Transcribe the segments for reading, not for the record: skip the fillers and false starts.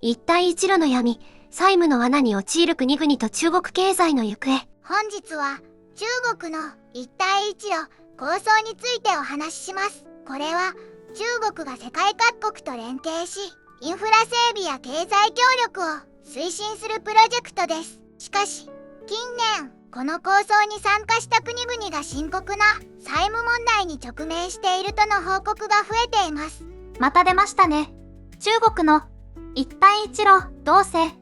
一帯一路の闇、債務の罠に陥る国々と中国経済の行方。本日は中国の一帯一路構想についてお話しします。これは中国が世界各国と連携し、インフラ整備や経済協力を推進するプロジェクトです。しかし、近年、この構想に参加した国々が深刻な債務問題に直面しているとの報告が増えています。また出ましたね。中国の一帯一路どうせ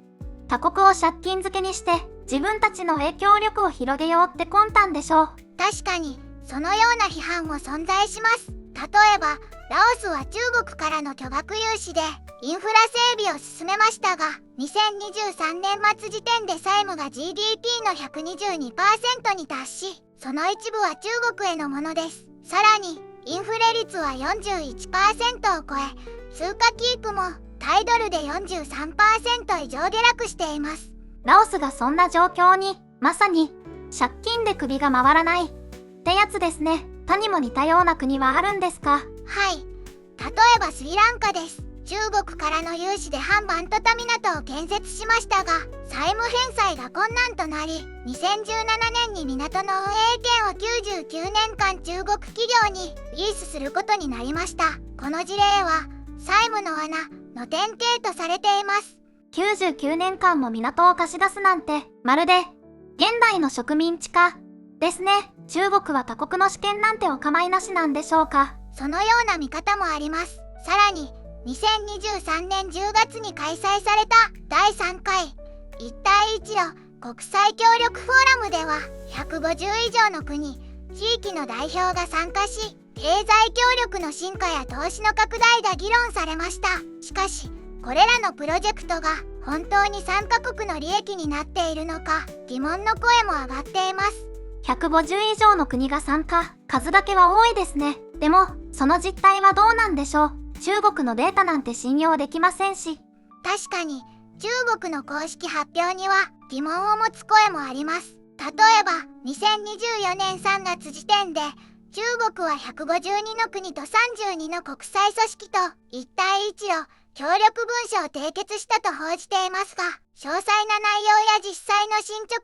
他国を借金漬けにして自分たちの影響力を広げようって魂胆でしょう。確かにそのような批判も存在します。例えばラオスは中国からの巨額融資でインフラ整備を進めましたが、2023年末時点で債務が GDP の 122% に達し、その一部は中国へのものです。さらにインフレ率は 41% を超え、通貨キープもタイドルで 43% 以上下落しています。ラオスがそんな状況に、まさに借金で首が回らないってやつですね。他にも似たような国はあるんですか？はい。例えばスリランカです。中国からの融資でハンバントタ港を建設しましたが、債務返済が困難となり、2017年に港の運営権を99年間中国企業にリースすることになりました。この事例は債務の罠の典型とされています。99年間も港を貸し出すなんて、まるで現代の植民地化ですね。中国は他国の主権なんてお構いなしなんでしょうか？そのような見方もあります。さらに2023年10月に開催された第3回一帯一路国際協力フォーラムでは150以上の国、地域の代表が参加し、経済協力の進化や投資の拡大が議論されました。しかし、これらのプロジェクトが本当に参加国の利益になっているのか疑問の声も上がっています。150以上の国が参加、数だけは多いですね。でも、その実態はどうなんでしょう。中国のデータなんて信用できませんし。確かに、中国の公式発表には疑問を持つ声もあります。例えば、2024年3月時点で、中国は152の国と32の国際組織と一帯一路協力文書を締結したと報じていますが、詳細な内容や実際の進捗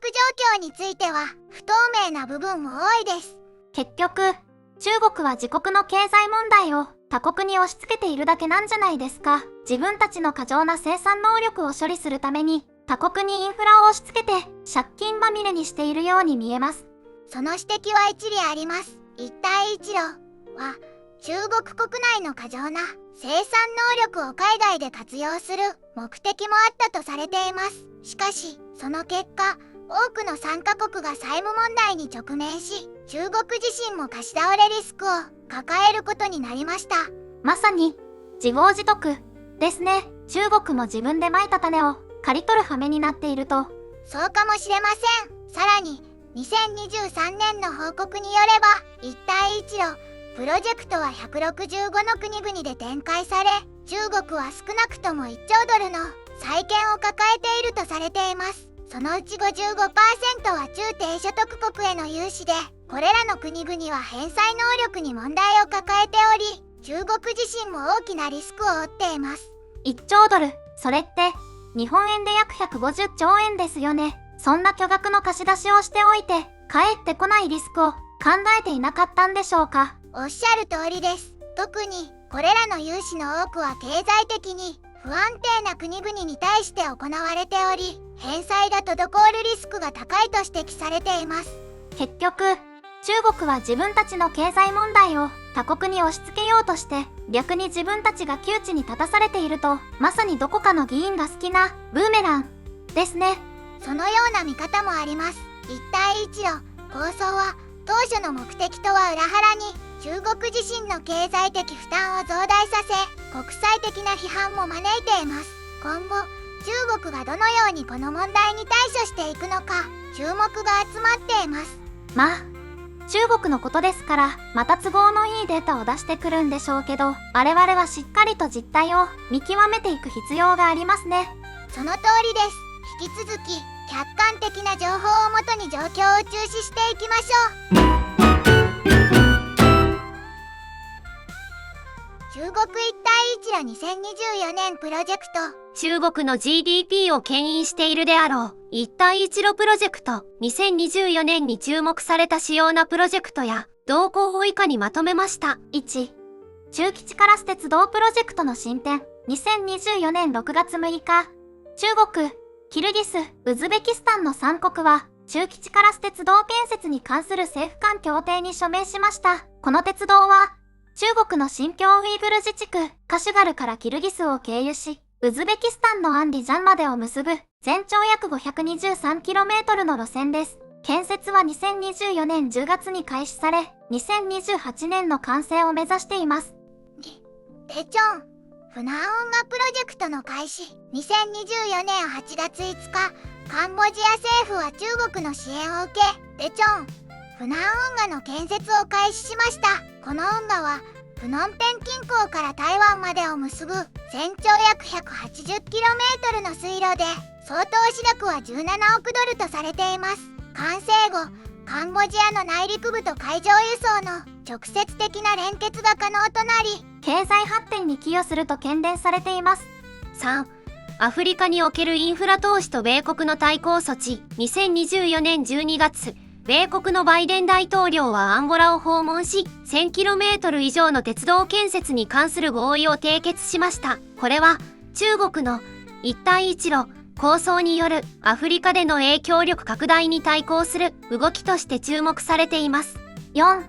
状況については不透明な部分も多いです。結局、中国は自国の経済問題を他国に押し付けているだけなんじゃないですか。自分たちの過剰な生産能力を処理するために他国にインフラを押し付けて借金まみれにしているように見えます。その指摘は一理あります。一帯一路は中国国内の過剰な生産能力を海外で活用する目的もあったとされています。しかし、その結果、多くの参加国が債務問題に直面し、中国自身も貸し倒れリスクを抱えることになりました。まさに自業自得ですね。中国も自分で蒔いた種を刈り取る羽目になっていると。そうかもしれません。さらに2023年の報告によれば、一帯一路プロジェクトは165の国々で展開され、中国は少なくとも1兆ドルの債権を抱えているとされています。そのうち 55% は中低所得国への融資で、これらの国々は返済能力に問題を抱えており、中国自身も大きなリスクを負っています。1兆ドル、それって日本円で約150兆円ですよね。そんな巨額の貸し出しをしておいて、返ってこないリスクを考えていなかったんでしょうか？おっしゃる通りです。特にこれらの融資の多くは経済的に不安定な国々に対して行われており、返済が滞るリスクが高いと指摘されています。結局、中国は自分たちの経済問題を他国に押し付けようとして、逆に自分たちが窮地に立たされていると、まさにどこかの議員が好きなブーメランですね。そのような見方もあります。一帯一路構想は当初の目的とは裏腹に中国自身の経済的負担を増大させ、国際的な批判も招いています。今後、中国がどのようにこの問題に対処していくのか、注目が集まっています。まあ、中国のことですから、また都合のいいデータを出してくるんでしょうけど、我々はしっかりと実態を見極めていく必要がありますね。その通りです。引き続き、客観的な情報をもとに状況を注視していきましょう。中中国一帯一路2024年プロジェクト。中国の GDP を牽引しているであろう一帯一路プロジェクト。2024年に注目された主要なプロジェクトや動向を以下にまとめました。1、中基地カラス鉄道プロジェクトの進展。2024年6月6日、中国、キルギス、ウズベキスタンの3国は、中基地カラス鉄道建設に関する政府間協定に署名しました。この鉄道は、中国の新疆ウイグル自治区、カシュガルからキルギスを経由し、ウズベキスタンのアンディジャンまでを結ぶ、全長約 523km の路線です。建設は2024年10月に開始され、2028年の完成を目指しています。デチョン、フナウンガプロジェクトの開始。2024年8月5日、カンボジア政府は中国の支援を受け、デチョン、フナウンガの建設を開始しました。この運河は、プノンペン近郊から台湾までを結ぶ全長約 180km の水路で、総投資額は17億ドルとされています。完成後、カンボジアの内陸部と海上輸送の直接的な連結が可能となり、経済発展に寄与すると喧伝されています。3、アフリカにおけるインフラ投資と米国の対抗措置。2024年12月、米国のバイデン大統領はアンゴラを訪問し、1000km 以上の鉄道建設に関する合意を締結しました。これは、中国の一帯一路構想によるアフリカでの影響力拡大に対抗する動きとして注目されています。4、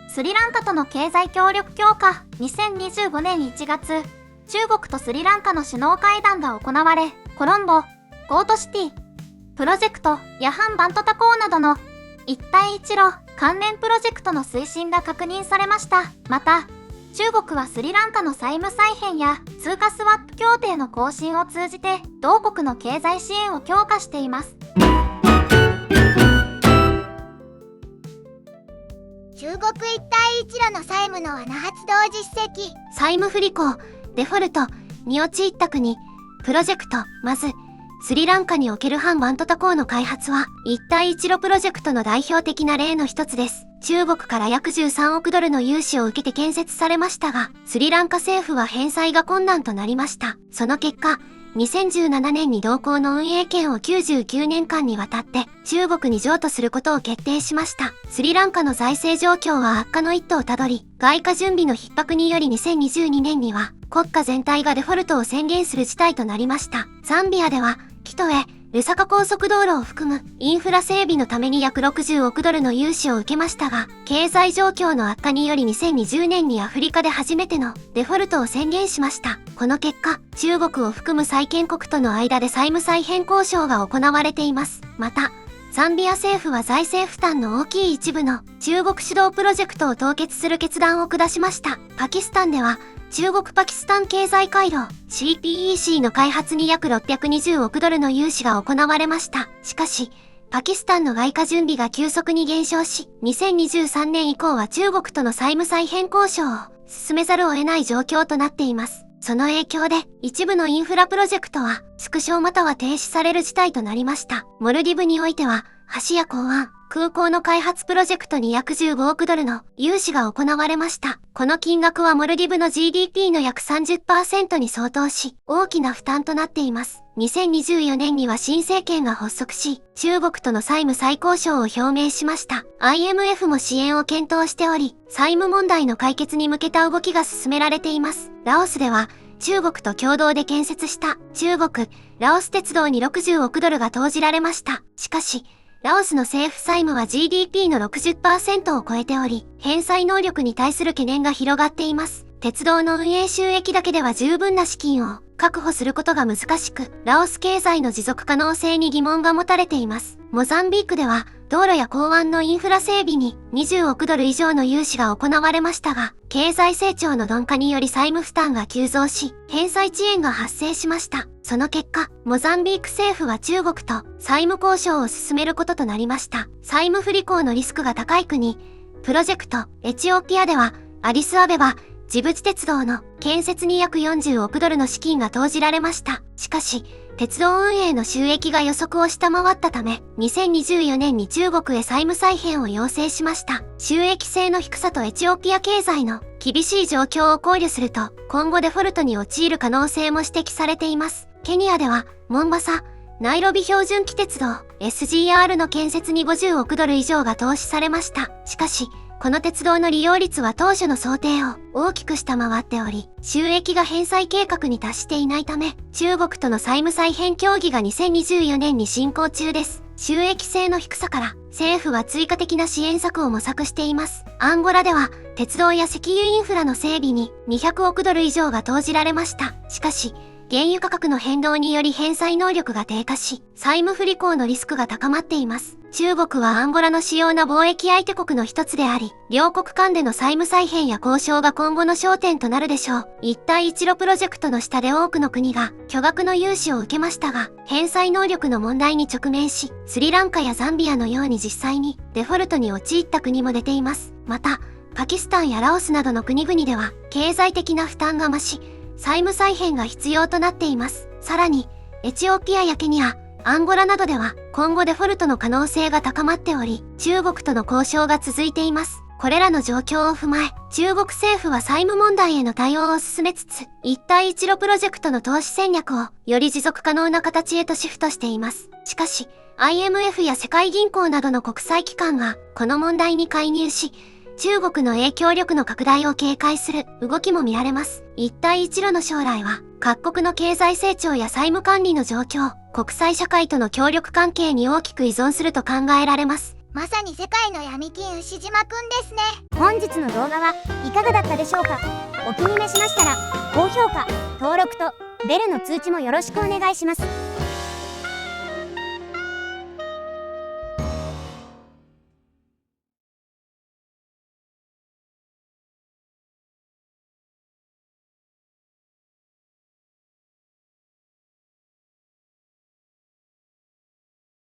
スリランカとの経済協力強化。2025年1月、中国とスリランカの首脳会談が行われ、コロンボ、ゴートシティ、プロジェクト、ヤハンバントタ港などの一帯一路関連プロジェクトの推進が確認されました。また、中国はスリランカの債務再編や通貨スワップ協定の更新を通じて同国の経済支援を強化しています。中国一帯一路の債務の罠発動実績。債務不履行、デフォルトに陥った国、プロジェクト。まず、スリランカにおける反バントタ港の開発は、一帯一路プロジェクトの代表的な例の一つです。中国から約13億ドルの融資を受けて建設されましたが、スリランカ政府は返済が困難となりました。その結果、2017年に同港の運営権を99年間にわたって中国に譲渡することを決定しました。スリランカの財政状況は悪化の一途をたどり、外貨準備の逼迫により2022年には国家全体がデフォルトを宣言する事態となりました。ザンビアでは、キトへ、ルサカ高速道路を含むインフラ整備のために約60億ドルの融資を受けましたが、経済状況の悪化により2020年にアフリカで初めてのデフォルトを宣言しました。この結果、中国を含む債権国との間で債務再編交渉が行われています。また、ザンビア政府は財政負担の大きい一部の中国主導プロジェクトを凍結する決断を下しました。パキスタンでは、中国パキスタン経済回廊 CPEC の開発に約620億ドルの融資が行われました。しかし、パキスタンの外貨準備が急速に減少し、2023年以降は中国との債務再編交渉を進めざるを得ない状況となっています。その影響で、一部のインフラプロジェクトは縮小または停止される事態となりました。モルディブにおいては、橋や港湾、空港の開発プロジェクトに約15億ドルの融資が行われました。この金額はモルディブの GDP の約 30% に相当し、大きな負担となっています。2024年には新政権が発足し、中国との債務再交渉を表明しました。IMF も支援を検討しており、債務問題の解決に向けた動きが進められています。ラオスでは、中国と共同で建設した中国、ラオス鉄道に60億ドルが投じられました。しかし、ラオスの政府債務は GDP の 60% を超えており、返済能力に対する懸念が広がっています。鉄道の運営収益だけでは十分な資金を確保することが難しく、ラオス経済の持続可能性に疑問が持たれています。モザンビークでは、道路や港湾のインフラ整備に20億ドル以上の融資が行われましたが、経済成長の鈍化により債務負担が急増し、返済遅延が発生しました。その結果、モザンビーク政府は中国と債務交渉を進めることとなりました。債務不履行のリスクが高い国、プロジェクト、エチオピアでは、アディスアベバ、ジブチ鉄道の建設に約40億ドルの資金が投じられました。しかし、鉄道運営の収益が予測を下回ったため、2024年に中国へ債務再編を要請しました。収益性の低さとエチオピア経済の厳しい状況を考慮すると、今後デフォルトに陥る可能性も指摘されています。ケニアでは、モンバサ、ナイロビ標準機鉄道 SGR の建設に50億ドル以上が投資されました。しかし、この鉄道の利用率は当初の想定を大きく下回っており、収益が返済計画に達していないため、中国との債務再編協議が2024年に進行中です。収益性の低さから、政府は追加的な支援策を模索しています。アンゴラでは、鉄道や石油インフラの整備に200億ドル以上が投じられました。しかし、原油価格の変動により返済能力が低下し、債務不履行のリスクが高まっています。中国はアンゴラの主要な貿易相手国の一つであり、両国間での債務再編や交渉が今後の焦点となるでしょう。一帯一路プロジェクトの下で多くの国が巨額の融資を受けましたが、返済能力の問題に直面し、スリランカやザンビアのように実際にデフォルトに陥った国も出ています。また、パキスタンやラオスなどの国々では、経済的な負担が増し、債務再編が必要となっています。さらに、エチオピアやケニア、アンゴラなどでは今後デフォルトの可能性が高まっており、中国との交渉が続いています。これらの状況を踏まえ、中国政府は債務問題への対応を進めつつ、一帯一路プロジェクトの投資戦略をより持続可能な形へとシフトしています。しかし、IMF や世界銀行などの国際機関がこの問題に介入し、中国の影響力の拡大を警戒する動きも見られます。一帯一路の将来は、各国の経済成長や債務管理の状況、国際社会との協力関係に大きく依存すると考えられます。まさに世界の闇金牛島くんですね。本日の動画はいかがだったでしょうか。お気に召しましたら高評価、登録とベルの通知もよろしくお願いします。